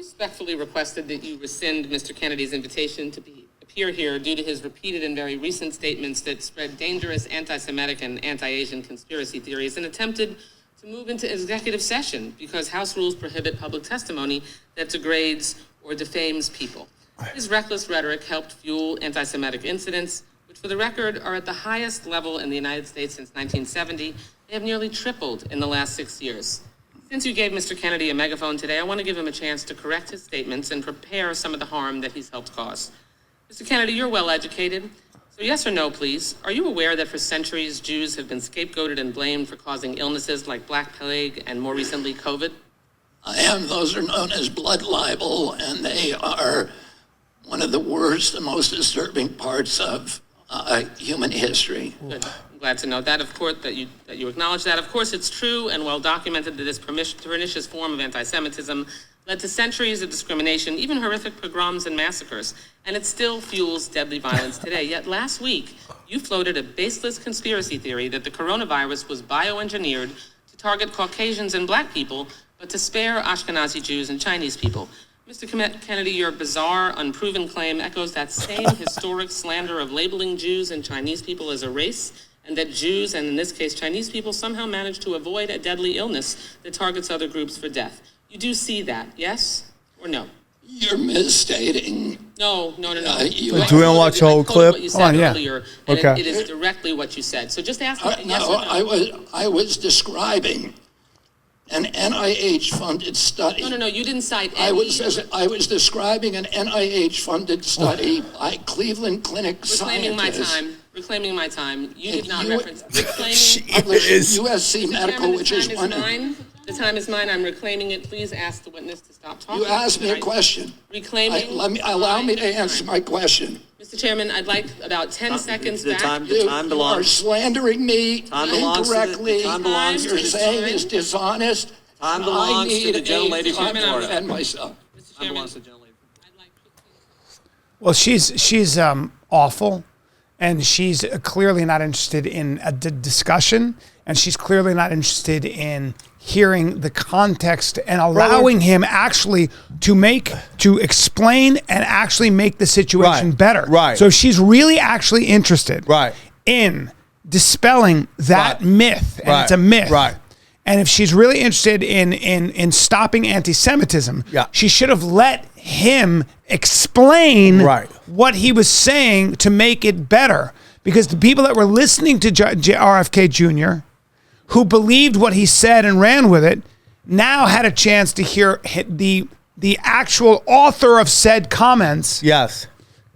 respectfully requested that you rescind Mr. Kennedy's invitation to appear here due to his repeated and very recent statements that spread dangerous anti-Semitic and anti-Asian conspiracy theories and attempted to move into executive session because House rules prohibit public testimony that degrades or defames people. His reckless rhetoric helped fuel anti-Semitic incidents, which for the record are at the highest level in the United States since 1970. They have nearly tripled in the last 6 years. Since you gave Mr. Kennedy a megaphone today, I want to give him a chance to correct his statements and prepare some of the harm that he's helped cause. Mr. Kennedy, you're well educated. So yes or no, please. Are you aware that for centuries, Jews have been scapegoated and blamed for causing illnesses like Black Plague and more recently, COVID? I am. Those are known as blood libel, and they are one of the worst and most disturbing parts of human history. Good. I'm glad to know that, of course, that you acknowledge that. Of course, it's true and well documented that this pernicious form of anti-Semitism led to centuries of discrimination, even horrific pogroms and massacres, and it still fuels deadly violence today. Yet last week, you floated a baseless conspiracy theory that the coronavirus was bioengineered to target Caucasians and Black people, but to spare Ashkenazi Jews and Chinese people. Mr. Kennedy, your bizarre, unproven claim echoes that same historic slander of labeling Jews and Chinese people as a race, and that Jews, and in this case Chinese people, somehow managed to avoid a deadly illness that targets other groups for death. You do see that, yes or no? You're misstating. No. Do we want to watch the whole clip? What you said earlier, and okay. it is directly what you said. So just ask me yes No, or no. I was describing an NIH-funded study. No, you didn't cite any. I was describing an NIH-funded study by Cleveland Clinic scientists. Reclaiming my time. You did not reference reclaiming. USC Medical, which is one. The time is mine. I'm reclaiming it. Please ask the witness to stop talking. You asked me a question. Reclaiming. Allow me to answer my question. Mr. Chairman, I'd like about 10 seconds back. You are slandering me incorrectly. You're saying it's dishonest. Time belongs to the gentlelady from Florida. And myself. Mr. Chairman, Well, she's awful, and she's clearly not interested in a discussion, and she's clearly not interested in hearing the context and allowing him actually to explain and actually make the situation better. Right. So she's really actually interested in dispelling that myth, and it's a myth. Right. And if she's really interested in stopping anti-Semitism, she should have let him explain what he was saying to make it better. Because the people that were listening to RFK Jr., who believed what he said and ran with it, now had a chance to hear the actual author of said comments. Yes.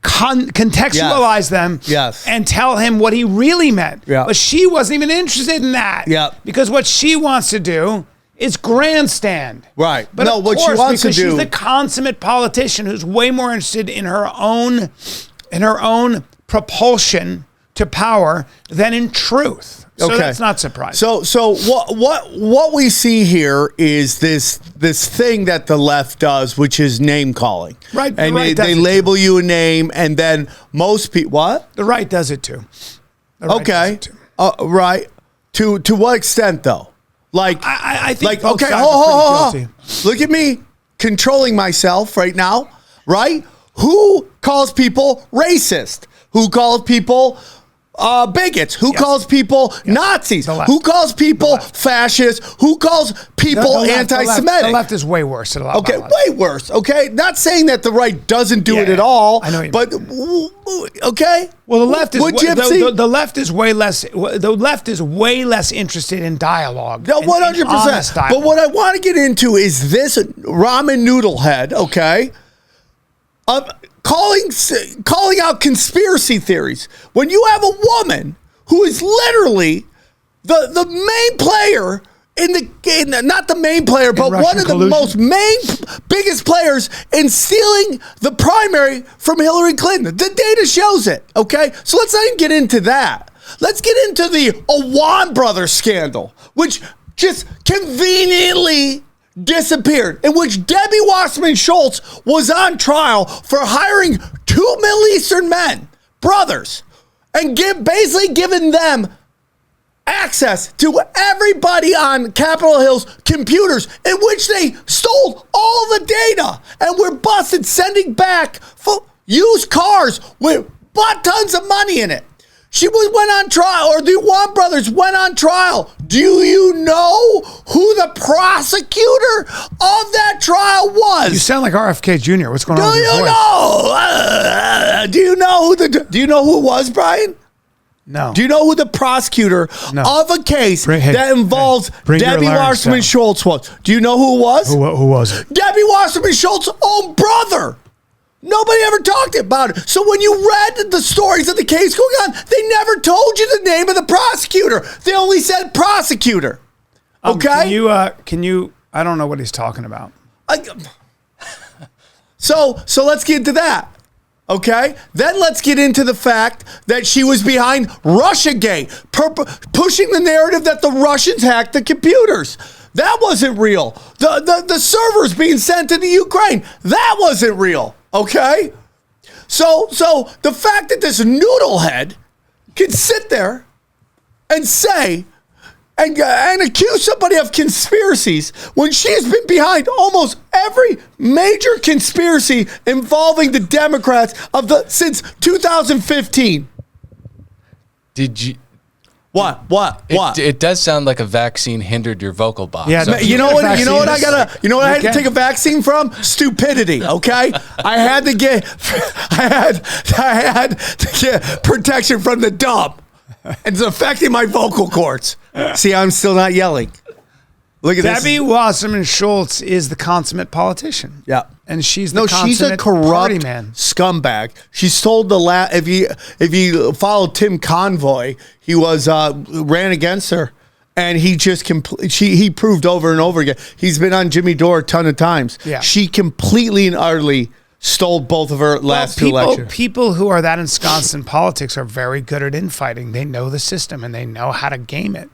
Contextualize them. Yes. And tell him what he really meant. Yeah. But she wasn't even interested in that. Yeah. Because what she wants to do is grandstand. Right. But no, of what course, she wants to do. because she's the consummate politician who's way more interested in her own propulsion to power than in truth. So that's not surprising. So what we see here is this thing that the left does, which is name calling. Right. And they label you a name, and then most people what? The right does it too. Okay. Right. To what extent though? Like I think like both okay, sides are pretty guilty. Look at me controlling myself right now, right? Who calls people racist? Who calls people bigots? Who calls people Nazis? Who calls people fascists? Who calls people anti-Semitic? The left is way worse at a lot. Okay, way worse. Okay, not saying that the right doesn't do it at all. I know you but okay. Well, the left is the left is way less. The left is way less interested in dialogue. No, 100%. But what I want to get into is this ramen noodle head. Okay. Calling out conspiracy theories when you have a woman who is literally the main player not the main player, but one of the biggest players in stealing the primary from Hillary Clinton. The data shows it. Okay, so let's not even get into that. Let's get into the Awan Brothers scandal, which just conveniently disappeared, in which Debbie Wasserman Schultz was on trial for hiring 2 Middle Eastern men, brothers, and basically giving them access to everybody on Capitol Hill's computers, in which they stole all the data and were busted sending back used cars with butt tons of money in it. Went on trial, or the Awan brothers went on trial. Do you know who the prosecutor of that trial was? You sound like RFK Jr. What's going on with your voice? Do you know who it was, Brian? No. Do you know who the prosecutor of a case that involves Debbie Wasserman Schultz was? Do you know who it was? Who was it? Debbie Wasserman Schultz's own brother. Nobody ever talked about it. So when you read the stories of the case going on, they never told you the name of the prosecutor. They only said prosecutor. Okay? Can you, I don't know what he's talking about. So let's get into that. Okay? Then let's get into the fact that she was behind Russiagate, pushing the narrative that the Russians hacked the computers. That wasn't real. The servers being sent to the Ukraine, that wasn't real. Okay? So the fact that this noodlehead can sit there and say and accuse somebody of conspiracies when she's been behind almost every major conspiracy involving the Democrats since 2015. Did you? What? It does sound like a vaccine hindered your vocal box. Yeah, you know what I had to take a vaccine from? Stupidity. Okay, I had to get protection from the dumb. It's affecting my vocal cords. See, I'm still not yelling. Look at this. Debbie Wasserman Schultz is the consummate politician. Yeah. And she's she's a corrupt party man. scumbag. She sold if you follow Tim Convoy, he ran against her, and he just he proved over and over again. He's been on Jimmy Dore a ton of times. Yeah. She completely and utterly stole both of her last two elections. People who are that ensconced in politics are very good at infighting. They know the system and they know how to game it.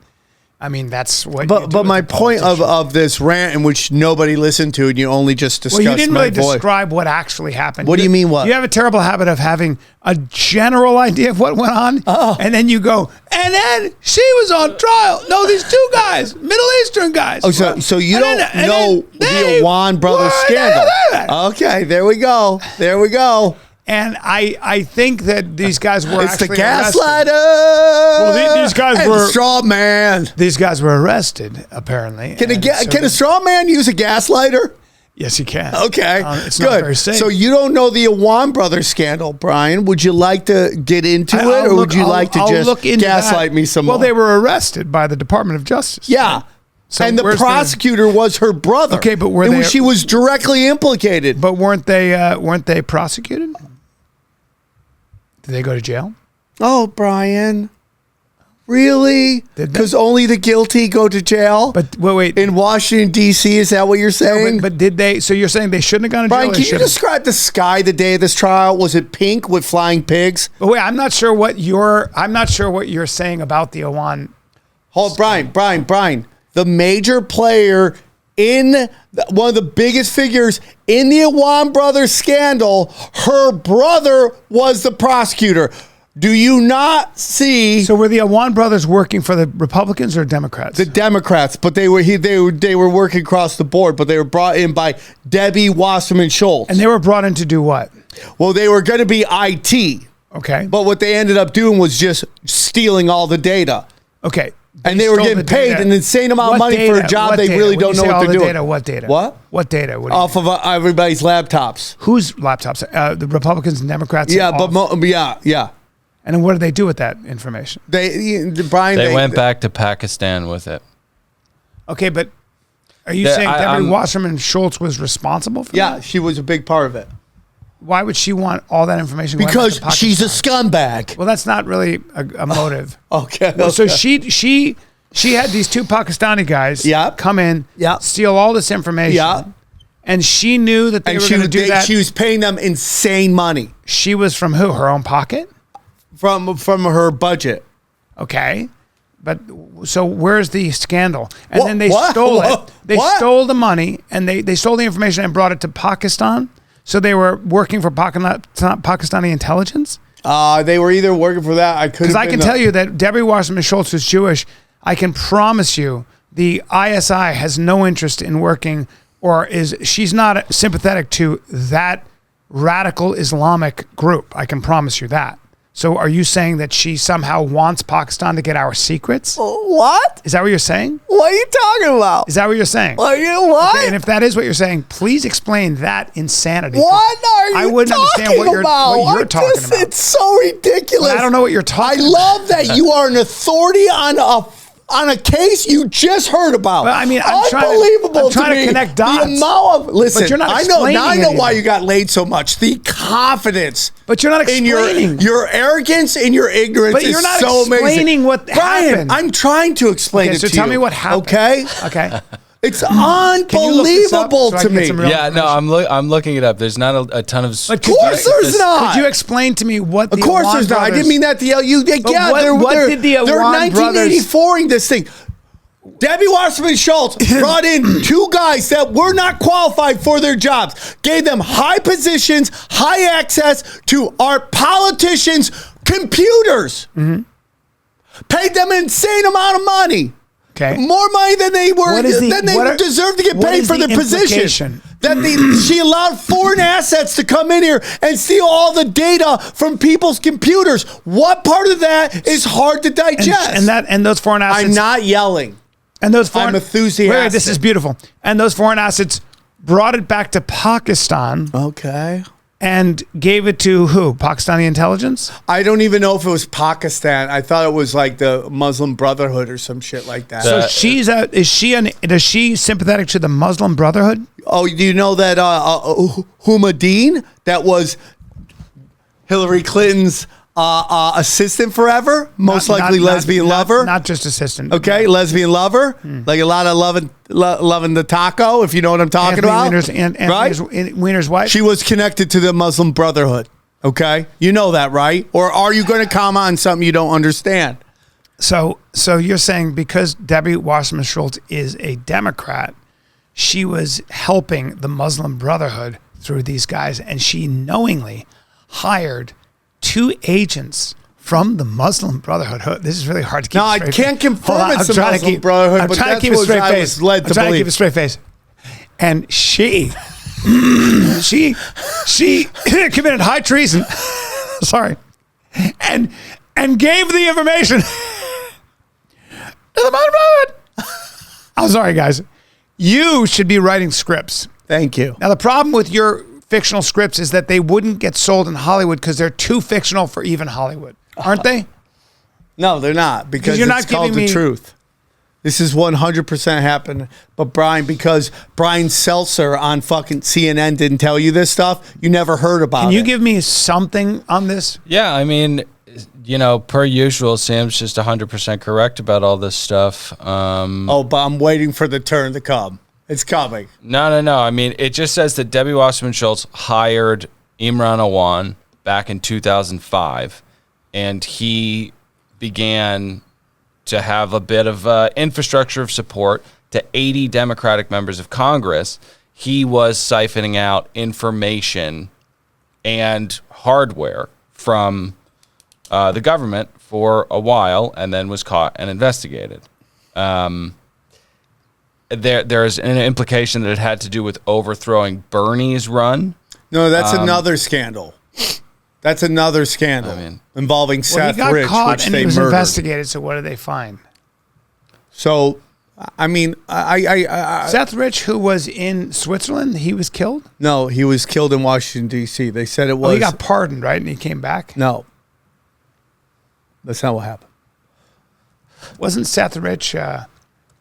I mean, that's what. But my point of this rant, in which nobody listened to, and you only just discussed. Well, you didn't really voice. describe what actually happened. What do you mean? What? You have a terrible habit of having a general idea of what went on, and then you go, and then she was on trial. No, these two guys, Middle Eastern guys. Oh, so you don't know the Awan Brothers scandal? Okay, there we go. And I think that these guys were it's actually the gaslighter. Well, these guys were the straw man. These guys were arrested, apparently. Can a straw man use a gaslighter? Yes, he can. Okay, it's good. Not very safe. So you don't know the Awan Brothers scandal, Brian? Would you like to get into it, or would you like to just gaslight me some more? Well, they were arrested by the Department of Justice. Yeah. So and the prosecutor was her brother. Okay, but she was directly implicated. But weren't they prosecuted? Did they go to jail? Oh, Brian. Really? Because only the guilty go to jail? But wait. In Washington, D.C., is that what you're saying? No, but did they? So you're saying they shouldn't have gone to jail? Brian, can you describe the sky the day of this trial? Was it pink with flying pigs? But wait, I'm not sure what you're saying about the Awan. Hold, Brian. The major player in one of the biggest figures in the Awan Brothers scandal, her brother was the prosecutor. Do you not see? So were the Awan Brothers working for the Republicans or Democrats? The Democrats, but they were working across the board, but they were brought in by Debbie Wasserman Schultz. And they were brought in to do what? Well, they were going to be IT. Okay. But what they ended up doing was just stealing all the data. Okay. And they were getting paid an insane amount of money for a job they really don't know what they're doing. What data? What? What data? Off of everybody's laptops. Whose laptops? The Republicans and Democrats? Yeah, yeah. And then what did they do with that information? They went back to Pakistan with it. Okay, but are you saying Debbie Wasserman Schultz was responsible for that? Yeah, she was a big part of it. Why would she want all that information? Because she's a scumbag. Well, that's not really a motive. Okay. Well, so she had these two Pakistani guys come in, steal all this information. And she knew that they were going to do that. She was paying them insane money. She was from who? Her own pocket? From her budget. Okay. But so where's the scandal? And then they stole it. They stole the money and they stole the information and brought it to Pakistan. So they were working for Pakistani intelligence? They were either working for that. Because I can tell you that Debbie Wasserman Schultz was Jewish, I can promise you the ISI has no interest in working, or she's not sympathetic to that radical Islamic group. I can promise you that. So are you saying that she somehow wants Pakistan to get our secrets? What? Is that what you're saying? What are you talking about? Is that what you're saying? What? Okay, and if that is what you're saying, please explain that insanity. What are you I wouldn't understand what you're talking about. It's so ridiculous. But I don't know what you're talking about. I love that you are an authority on a case you just heard about. Well, I mean, I'm unbelievable trying to me. connect dots. The amount of listen, But you're not I know now. I know explaining why anything. you got laid so much. The confidence. But you're not explaining. In your arrogance and your ignorance. But you're not so explaining amazing. what Brian, happened. I'm trying to explain Okay, it so to tell you. me what happened. Okay. Okay. It's Can you look this up unbelievable so I to can get me. some real Yeah, no, I'm looking it up. There's not a ton of. But Of course there's not. Could you explain to me what Of the course Awan there's not. I brothers- didn't mean that to yell. Yeah, what did the they're Awan brothers- 1984ing this thing. Debbie Wasserman Schultz brought in two guys that were not qualified for their jobs, gave them high positions, high access to our politicians' computers, paid them an insane amount of money. Okay. More money than they were What is the- than they what are- deserve to get what paid is for the their position. implication? That she allowed foreign assets to come in here and steal all the data from people's computers. What part of that is hard to digest? And those foreign assets. I'm not yelling. And those foreign, I'm enthusiastic. Wait, this is beautiful. And those foreign assets brought it back to Pakistan Okay. and gave it to who? Pakistani intelligence? I don't even know if it was Pakistan. I thought it was like the Muslim Brotherhood or some shit like that. So is she sympathetic to the Muslim Brotherhood? Oh, do you know that Humadine, that was Hillary Clinton's assistant forever, most likely lesbian lover. Not just assistant. Okay, lesbian lover, like a lot of loving the taco, if you know what I'm talking Anthony about. Weiner's, right? Weiner's wife. She was connected to the Muslim Brotherhood. Okay, you know that, right? Or are you going to comment on something you don't understand? So you're saying because Debbie Wasserman Schultz is a Democrat, she was helping the Muslim Brotherhood through these guys, and she knowingly hired 2 agents from the Muslim Brotherhood. This is really hard to keep. No, I can't confirm it's the Muslim Brotherhood, I'm but trying to that's keep a what straight I face. was led to I'm trying to believe. keep a straight face. And she committed high treason. Sorry, and gave the information to the Muslim Brotherhood. I'm sorry, guys. You should be writing scripts. Thank you. Now, the problem with your fictional scripts is that they wouldn't get sold in Hollywood because they're too fictional for even Hollywood, aren't they? No, they're not, because you're it's not called giving the me- truth. This is 100% happened. But Brian, because Brian Seltzer on fucking CNN didn't tell you this stuff, you never heard about Can it. you give me something on this? Yeah, I mean, per usual, Sam's just 100% correct about all this stuff. Oh, but I'm waiting for the turn to come. It's coming. No. I mean, it just says that Debbie Wasserman Schultz hired Imran Awan back in 2005, and he began to have a bit of infrastructure of support to 80 Democratic members of Congress. He was siphoning out information and hardware from the government for a while, and then was caught and investigated. There's an implication that it had to do with overthrowing Bernie's run. No, that's another scandal. That's another scandal involving Well, Seth he got Rich, caught which and they he was murdered. investigated. So what did they find? So, I mean, I Seth Rich, who was in Switzerland, he was killed. no, he was killed in Washington, D.C. They said it was. Well, he got pardoned, right? And he came back. No. That's not what happened. Wasn't Seth Rich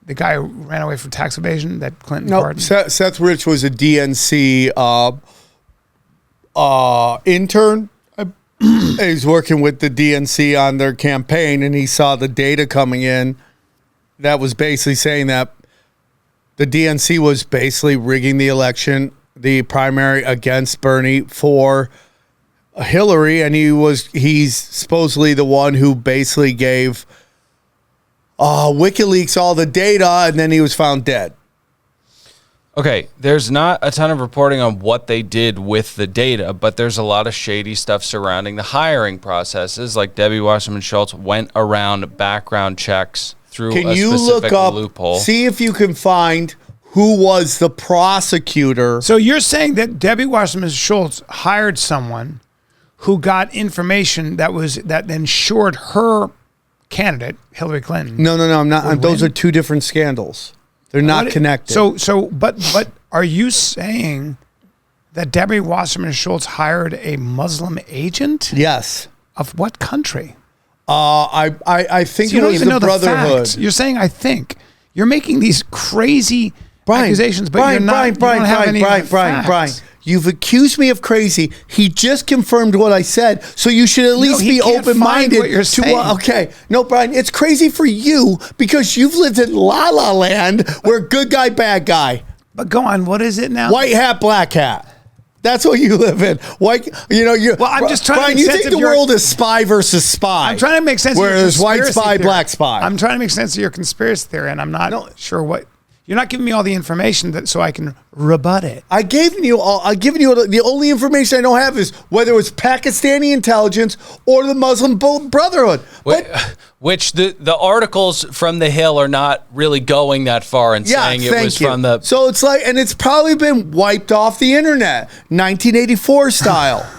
the guy who ran away from tax evasion that Clinton No, pardoned? Seth Rich was a DNC intern. He's working with the DNC on their campaign, and he saw the data coming in that was basically saying that the DNC was basically rigging the election, the primary against Bernie for Hillary, and he's supposedly the one who basically gave WikiLeaks all the data, and then he was found dead. Okay, there's not a ton of reporting on what they did with the data, but there's a lot of shady stuff surrounding the hiring processes. Like Debbie Wasserman Schultz went around background checks through Can a you specific look up, loophole. see if you can find who was the prosecutor? So you're saying that Debbie Wasserman Schultz hired someone who got information that ensured her candidate, Hillary Clinton. No, I'm not. Those win? are two different scandals. They're not connected. But are you saying that Debbie Wasserman Schultz hired a Muslim agent? Yes. Of what country? I think So you it don't was even the know the Brotherhood. facts. You're saying I think. You're making these crazy accusations, but you're not. You don't have any of the facts. Brian. You've accused me of crazy. He just confirmed what I said, so you should at least he be can't open-minded find what you're saying. Okay, no, Brian, it's crazy for you because you've lived in La La Land, where good guy, bad guy, But go on. What is it now? white hat, black hat. That's what you live in. White, you. Well, I'm just trying to Brian, make you sense think of the your- world is spy versus spy? I'm trying to make sense where of your there's white conspiracy spy, theory. black spy. I'm trying to make sense of your conspiracy theory, and I'm not sure what. You're not giving me all the information so I can rebut it. I've given you the only information I don't have is whether it was Pakistani intelligence or the Muslim Brotherhood. Which the articles from the Hill are not really going that far and saying it was from the. So it's like, and it's probably been wiped off the internet, 1984 style.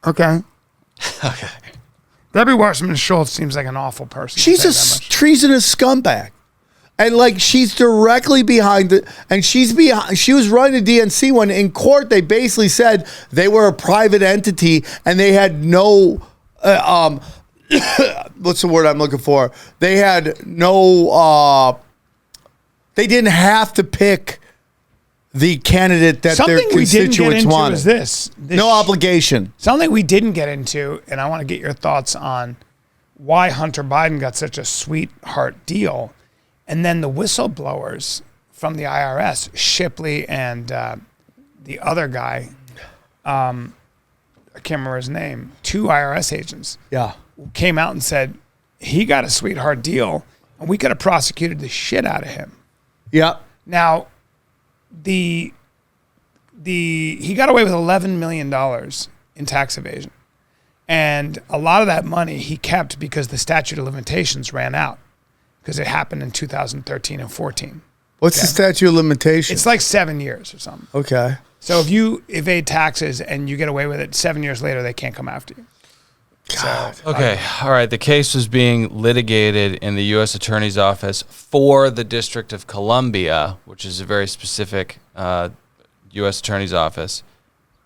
Okay. Debbie Wasserman Schultz seems like an awful person. She's a treasonous scumbag. And like she's directly behind it, and she was running the DNC when in court they basically said they were a private entity and they had no what's the word I'm looking for? They had no they didn't have to pick the candidate that their constituents wanted. Was this no obligation. Something we didn't get into, and I want to get your thoughts on why Hunter Biden got such a sweetheart deal. And then the whistleblowers from the IRS, Shipley and the other guy, I can't remember his name, 2 IRS agents, came out and said he got a sweetheart deal, and we could have prosecuted the shit out of him. Yeah. Now, he got away with $11 million in tax evasion, and a lot of that money he kept because the statute of limitations ran out. Because it happened in 2013 and 14. What's the statute of limitations? It's like 7 years or something. Okay. So if you evade taxes and you get away with it, 7 years later, they can't come after you. God. Okay. All right. The case was being litigated in the U.S. Attorney's Office for the District of Columbia, which is a very specific U.S. Attorney's Office.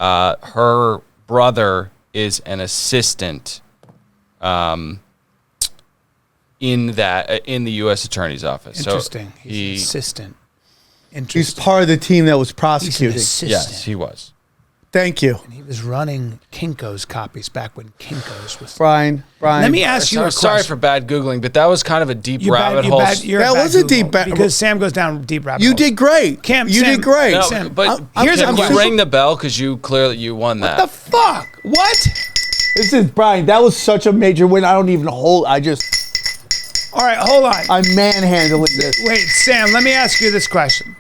Her brother is an assistant in the U.S. Attorney's Office. Interesting. So He's an assistant. He's Interesting. part of the team that was He's an prosecuting. assistant. yes, he was. Thank you. And he was running Kinko's copies back when Kinko's was. Brian. Let me ask you a Sorry question. for bad Googling, but that was kind of a deep You rabbit bad- you hole. bad- you're That bad was a Google, deep because Sam goes down deep rabbit You holes. did great. Cam, you Sam- did great. No, Sam, but here's a can you question. ring the bell because you clearly won that. What the fuck? What? This is Brian. That was such a major win. I don't even hold. All right, hold on. I'm manhandling this. Wait, Sam, let me ask you this question.